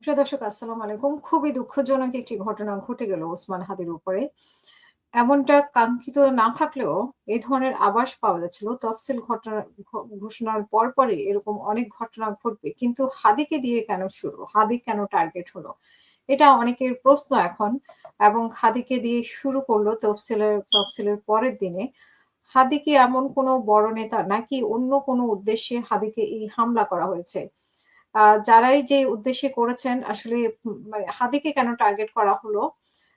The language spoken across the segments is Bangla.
প্রিয় দর্শক আসসালামু আলাইকুম। খুবই দুঃখজনক একটি ঘটনা ঘটে গেল ওসমান হাদির উপরে। এমনটা কাঙ্ক্ষিত না থাকলেও এই ধরনের আভাস পাওয়া যাচ্ছিল। তফসিল ঘটনা ঘোষণার পরপরই এরকম অনেক ঘটনা ঘটবে। কিন্তু হাদিকে দিয়ে কেন শুরু? হাদি কেন টার্গেট হলো? এটা অনেকের প্রশ্ন এখন এবং হাদিকে দিয়ে শুরু করলো তফসিলের পরের দিনে। হাদি কি এমন কোনো বড় নেতা নাকি অন্য কোনো উদ্দেশ্যে হাদিকে এই হামলা করা হয়েছে? যারাই যে উদ্দেশ্যে করেছেন আসলে মানে হাদিকে কেন টার্গেট করা হলো?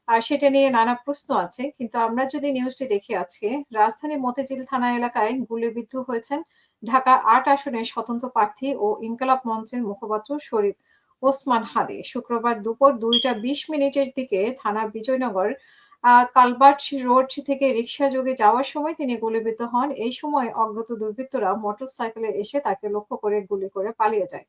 সেটা নিয়ে নানা প্রশ্ন আছে। কিন্তু আমরা যদি নিউজটি দেখি আজকে, রাজধানীর মতিঝিল থানা এলাকায় গুলিবিদ্ধ হয়েছেন ঢাকা ৮ আসনের স্বতন্ত্র প্রার্থী ও ইনকিলাব মঞ্চের মুখপাত্র শরীফ ওসমান হাদি। শুক্রবার দুপুর ২টা ২০ মিনিটের দিকে থানার বিজয়নগর কালভার্ট রোড থেকে রিকশাযোগে যাওয়ার সময় তিনি গুলিবিদ্ধ হন। এই সময় অজ্ঞাত দুর্বৃত্তরা মোটরসাইকেলে এসে তাকে লক্ষ্য করে গুলি করে পালিয়ে যায়।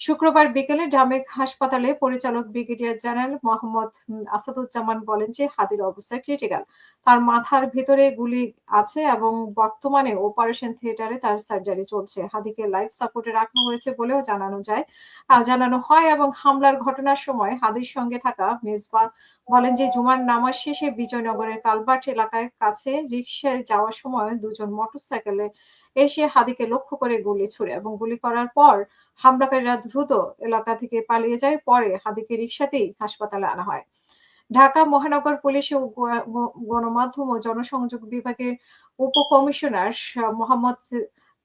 শুক্রবার বিকেলে ঢামেক হাসপাতালে পরিচালক ব্রিগেডিয়ার জেনারেল মোহাম্মদ আসাদুজ্জামান বলেন যে হাদির অবস্থা ক্রিটিক্যাল। তার মাথার ভেতরে গুলি আছে এবং বর্তমানে অপারেশন থিয়েটারে তার সার্জারি চলছে। হাদিকে লাইফ সাপোর্টে রাখা হয়েছে বলেও জানানো হয় এবং হামলার ঘটনার সময় হাদির সঙ্গে থাকা মেজবা বলেন যে জুমার নামাজ শেষে বিজয়নগরের কালভার্ট এলাকায় কাছে রিকশায় যাওয়ার সময় দুজন মোটরসাইকেলে এসে হাদিকে লক্ষ্য করে গুলি ছোড়ে এবং গুলি করার পর হামলাকারীরা দ্রুত এলাকা থেকে পালিয়ে যায়। পরে হাদিকে রিকশাতেই হাসপাতালে আনা হয়। ঢাকা মহানগর পুলিশ ও গণমাধ্যম ও জনসংযোগ বিভাগের উপকমিশনার মোহাম্মদ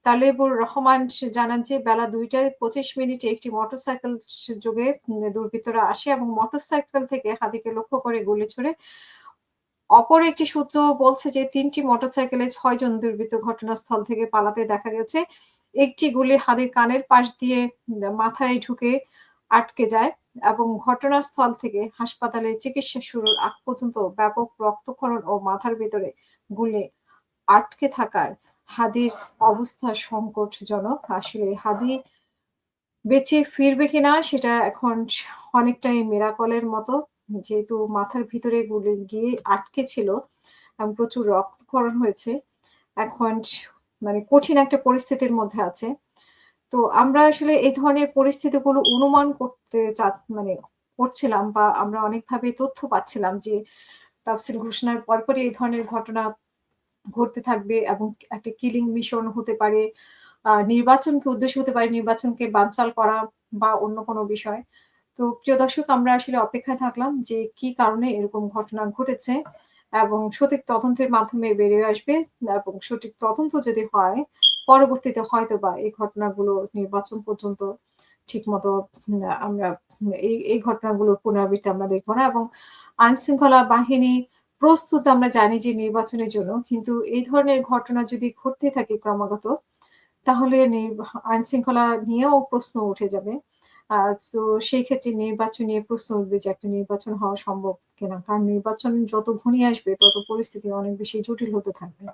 তালেবুর রহমান জানান যে বেলা ২টা ২৫ মিনিটে একটি মোটরসাইকেল যোগে দুর্বৃত্তরা আসে এবং মোটরসাইকেল থেকে হাদিকে লক্ষ্য করে গুলি ছোড়ে। অপর একটি সূত্র বলছে যে ৩টি মোটরসাইকেলে ৬ জন দুর্বৃত্ত ঘটনাস্থল থেকে পালাতে দেখা গেছে। একটি গুলি হাদির কানের পাশ দিয়ে মাথায় ঢুকে আটকে যায় এবং ঘটনাস্থল থেকে হাসপাতালে চিকিৎসা শুরুর আগ পর্যন্ত ব্যাপক রক্তক্ষরণ ও মাথার ভেতরে গুলি আটকে থাকার হাদির অবস্থা সংকটজনক। আসলে হাদি বেঁচে ফিরবে কিনা সেটা এখন অনেকটাই মিরাকলের মতো। যেহেতু মাথার ভিতরে গুলি গিয়ে আটকে ছিল এবং প্রচুর রক্তক্ষরণ হয়েছে। এখন মানে কঠিন একটা পরিস্থিতির মধ্যে আছে। তো আমরা আসলে এই ধরনের পরিস্থিতিগুলো অনুমান করতে মানে করছিলাম বা আমরা অনেকভাবে তথ্য পাচ্ছিলাম যে তাফসীর ঘোষণার পরপরই এই ধরনের ঘটনা ঘটতে থাকবে এবং একটা কিলিং মিশন হতে পারে। নির্বাচনকে উদ্দেশ্য হতে পারে, নির্বাচনকে বানচাল করা বা অন্য কোনো বিষয়। তো প্রিয় দর্শক আমরা আসলে অপেক্ষায় থাকলাম যে কি কারণে এরকম ঘটনা ঘটেছে এবং সঠিক তদন্তের মাধ্যমে বেরিয়ে আসবে এবং সঠিক তদন্ত যদি হয়, পরবর্তীতে হয়তোবা এই ঘটনাগুলো নির্বাচন পর্যন্ত ঠিকমতো আমরা এই ঘটনাগুলোর পুনরাবৃত্তি আমরা দেখব না এবং আইনশৃঙ্খলা বাহিনী প্রস্তুত আমরা জানি যে নির্বাচনের জন্য। কিন্তু এই ধরনের ঘটনা যদি ঘটতে থাকে ক্রমাগত তাহলে আইনশৃঙ্খলা নিয়েও প্রশ্ন উঠে যাবে। তো সেই ক্ষেত্রে নির্বাচন নিয়ে প্রশ্ন উঠবে যে একটা নির্বাচন হওয়া সম্ভব কিনা? কারণ নির্বাচন যত ঘনিয়ে আসবে তত পরিস্থিতি অনেক বেশি জটিল হতে থাকবে।